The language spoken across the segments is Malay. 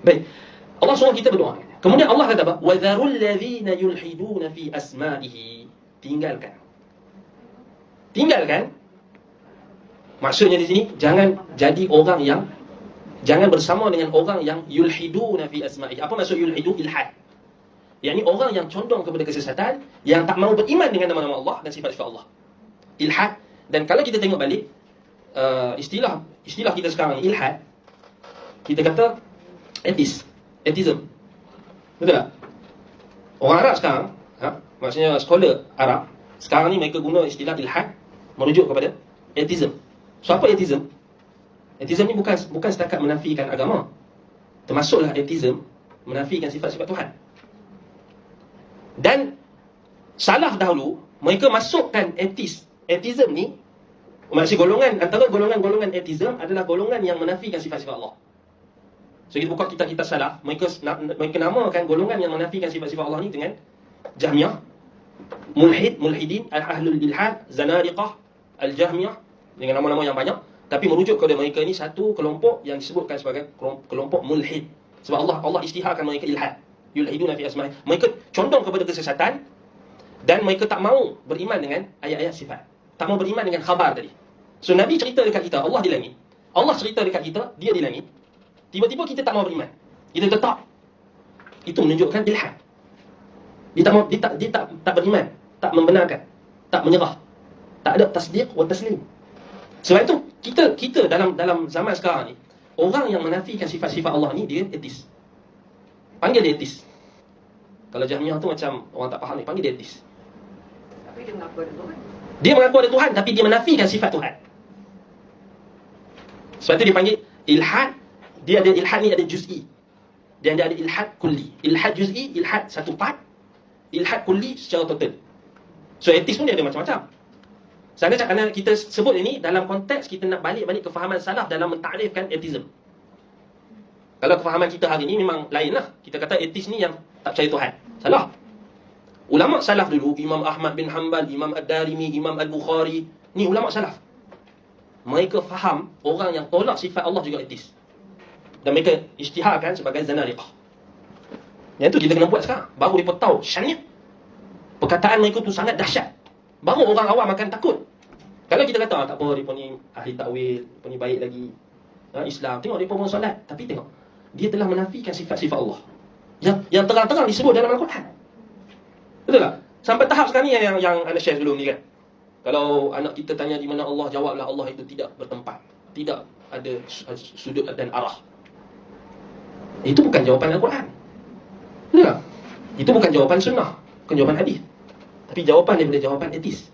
Baik. Allah suruh kita berdoa. Kemudian Allah kata apa? Wa dharul ladzina yulhiduna fi asma'ihi. Tinggalkan. Tinggalkan. Maksudnya di sini, jangan jadi orang yang, jangan bersama dengan orang yang yulhiduna fi asma'ihi. Apa maksud yulhidu? Ilhad. Yang ini orang yang condong kepada kesesatan, yang tak mahu beriman dengan nama-nama Allah dan sifat-sifat Allah. Ilhad. Dan kalau kita tengok balik, istilah kita sekarang ilhad, kita kata atheism. Betul tak? Orang Arab sekarang, maksudnya scholar Arab, sekarang ni mereka guna istilah ilhad merujuk kepada atheism. So apa atheism? Atheism ni bukan setakat menafikan agama. Termasuklah atheism menafikan sifat-sifat Tuhan. Dan salah dahulu mereka masukkan atheism ni, maksud golongan, antara golongan atheism adalah golongan yang menafikan sifat-sifat Allah. So kita buka kitab-kitab salaf, mereka namakan golongan yang menafikan sifat-sifat Allah ni dengan Jahmiyah, mulhidin, ahlul ilhad, zanariqah, al-Jahmiyah, dengan nama-nama yang banyak, tapi merujuk kepada mereka ni satu kelompok yang disebutkan sebagai kelompok mulhid. Sebab Allah isytiharkan mereka ilhad, yulhiduna fi asma'i. Mereka condong kepada kesesatan dan mereka tak mahu beriman dengan ayat-ayat sifat. Tak mahu beriman dengan khabar tadi. So Nabi cerita dekat kita, Allah di langit. Allah cerita dekat kita, dia di langit. Tiba-tiba kita tak mahu beriman. Kita tetap. Itu menunjukkan ilhad. Dia tak beriman, tak membenarkan, tak menyerah. Tak ada tasdiq wa taslim. Sebab itu kita dalam zaman sekarang ni, orang yang menafikan sifat-sifat Allah ni dia ateis. Panggil dia ateis. Kalau Jahmiyah tu macam orang tak faham ni, panggil dia ateis. Tapi dia mengaku ada Tuhan. Dia mengaku ada Tuhan tapi dia menafikan sifat Tuhan. Sebab itu dia panggil ilhad. Dia ada ilhad ni ada juz'i. Dan dia ada ilhad kulli. Ilhad juz'i, ilhad satu part. Ilhad kulli secara total. So ateis pun dia ada macam-macam. Kerana kita sebut ini dalam konteks kita nak balik kefahaman salaf dalam mentakrifkan ateism. Kalau kefahaman kita hari ini memang lain lah. Kita kata ateis ni yang tak percaya Tuhan. Salah. Ulama salaf dulu, Imam Ahmad bin Hanbal, Imam Ad-Darimi, Imam Al-Bukhari, ni ulama salaf. Mereka faham orang yang tolak sifat Allah juga ateis. Dan mereka isytiharkan sebagai zanariqah. Yang tu kita kena buat sekarang. Baru mereka tahu syaniah. Perkataan mereka tu sangat dahsyat. Baru orang awam akan takut. Kalau kita kata, tak apa, mereka ni ahli takwil, mereka ni baik lagi, Islam. Tengok mereka pun solat. Tapi tengok, dia telah menafikan sifat-sifat Allah yang terang-terang disebut dalam Al-Quran. Betul tak? Sampai tahap sekarang ni yang anda share sebelum ni kan. Kalau anak kita tanya di mana Allah, jawablah Allah itu tidak bertempat. Tidak ada sudut dan arah. Itu bukan jawapan Al-Quran. Betul tak? Itu bukan jawapan sunnah, bukan jawapan hadis. Tapi jawapan daripada jawapan etis.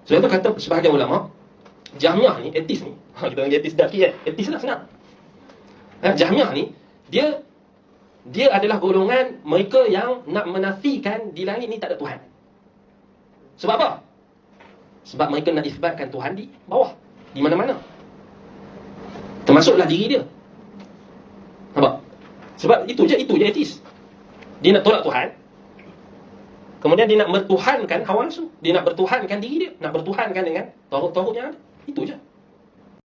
Sebab itu kata sebahagian ulama, Jahmiyah ni, etis ni. Kita panggil etis daki kan? Etis lah senang. Jahmiyah ni, dia adalah golongan mereka yang nak menafikan di langit ni tak ada Tuhan. Sebab apa? Sebab mereka nak isbatkan Tuhan di bawah, di mana-mana. Termasuklah diri dia. Nampak? Sebab itu je etis. Dia nak tolak Tuhan. Kemudian dia nak bertuhankan hawa nafsu. Dia nak bertuhankan diri dia. Nak bertuhankan dengan taurut-taurut yang ada. Itu je.